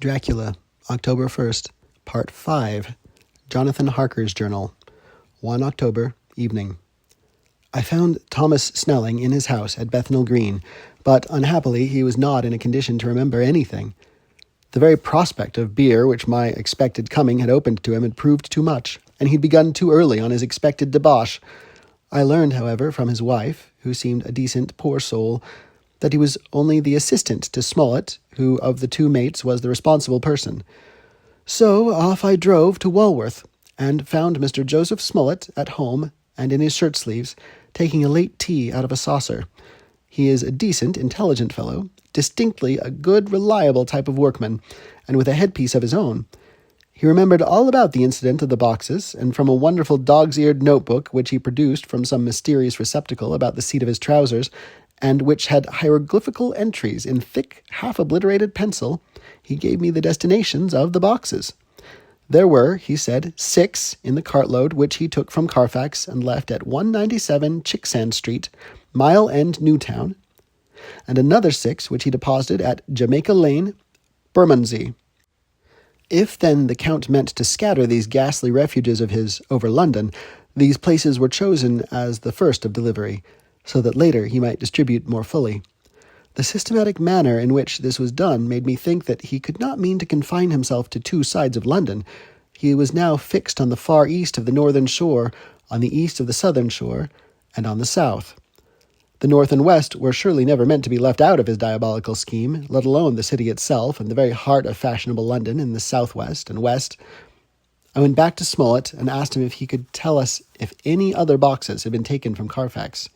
Dracula, October 1st, Part 5, Jonathan Harker's Journal, 1 October, evening. I found Thomas Snelling in his house at Bethnal Green, but unhappily he was not in a condition to remember anything. The very prospect of beer which my expected coming had opened to him had proved too much, and he'd begun too early on his expected debauch. I learned, however, from his wife, who seemed a decent, poor soul, that he was only the assistant to Smollett, who of the two mates was the responsible person. So off I drove to Walworth, and found Mr. Joseph Smollett at home and in his shirt-sleeves, taking a late tea out of a saucer. He is a decent, intelligent fellow, distinctly a good, reliable type of workman, and with a headpiece of his own. He remembered all about the incident of the boxes, and from a wonderful dog's-eared notebook which he produced from some mysterious receptacle about the seat of his trousers, and which had hieroglyphical entries in thick, half-obliterated pencil, he gave me the destinations of the boxes. There were, he said, 6 in the cartload which he took from Carfax and left at 197 Chicksand Street, Mile End, Newtown, and another 6 which he deposited at Jamaica Lane, Bermondsey. If then the Count meant to scatter these ghastly refuges of his over London, these places were chosen as the first of delivery, so that later he might distribute more fully. The systematic manner in which this was done made me think that he could not mean to confine himself to 2 sides of London. He was now fixed on the far east of the northern shore, on the east of the southern shore, and on the south. The north and west were surely never meant to be left out of his diabolical scheme, let alone the city itself and the very heart of fashionable London in the southwest and west. I went back to Smollett and asked him if he could tell us if any other boxes had been taken from Carfax.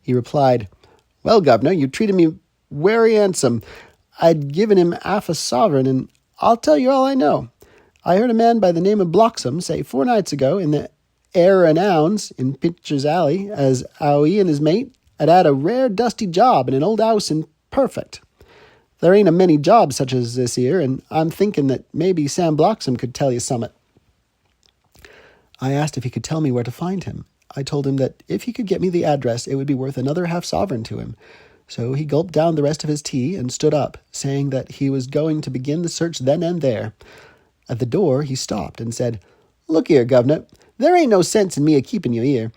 He replied, "Well, governor, you treated me werry handsome. I'd given him 'alf a sovereign, and I'll tell you all I know. I heard a man by the name of Bloxham say 4 nights ago in the Hare and 'Ounds in Pincher's Alley as how he and his mate had a rare dusty job in an old house in Perfect. There ain't a many jobs such as this here, and I'm thinking that maybe Sam Bloxham could tell you summat." I asked if he could tell me where to find him. I told him that if he could get me the address, it would be worth another half-sovereign to him. So he gulped down the rest of his tea and stood up, saying that he was going to begin the search then and there. At the door he stopped and said, "Look here, governor, there ain't no sense in me a-keeping you here.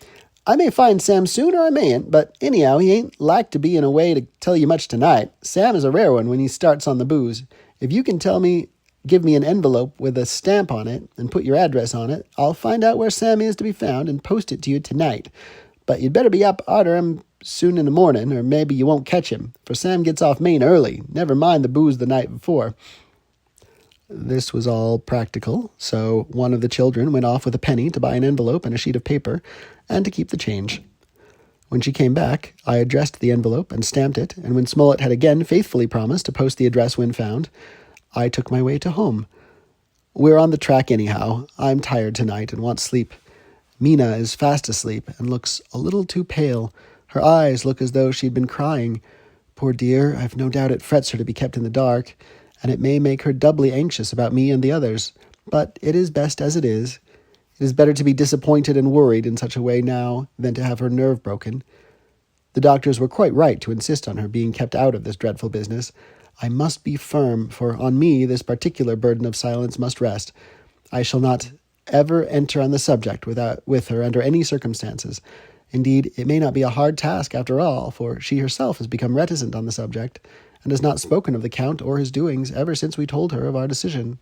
I may find Sam soon or I mayn't, but anyhow he ain't like to be in a way to tell you much tonight. Sam is a rare one when he starts on the booze. If you can give me an envelope with a stamp on it and put your address on it, I'll find out where Sam is to be found and post it to you tonight. But you'd better be up arter him soon in the morning, or maybe you won't catch him, for Sam gets off main early, never mind the booze the night before." This was all practical, so one of the children went off with a penny to buy an envelope and a sheet of paper, and to keep the change. When she came back, I addressed the envelope and stamped it, and when Smollett had again faithfully promised to post the address when found, I took my way to home. We're on the track anyhow. I'm tired tonight and want sleep. Mina is fast asleep and looks a little too pale. Her eyes look as though she'd been crying. Poor dear, I've no doubt it frets her to be kept in the dark, and it may make her doubly anxious about me and the others. But it is best as it is. It is better to be disappointed and worried in such a way now than to have her nerve broken. The doctors were quite right to insist on her being kept out of this dreadful business. I must be firm, for on me this particular burden of silence must rest. I shall not ever enter on the subject with her under any circumstances. Indeed, it may not be a hard task after all, for she herself has become reticent on the subject, and has not spoken of the Count or his doings ever since we told her of our decision.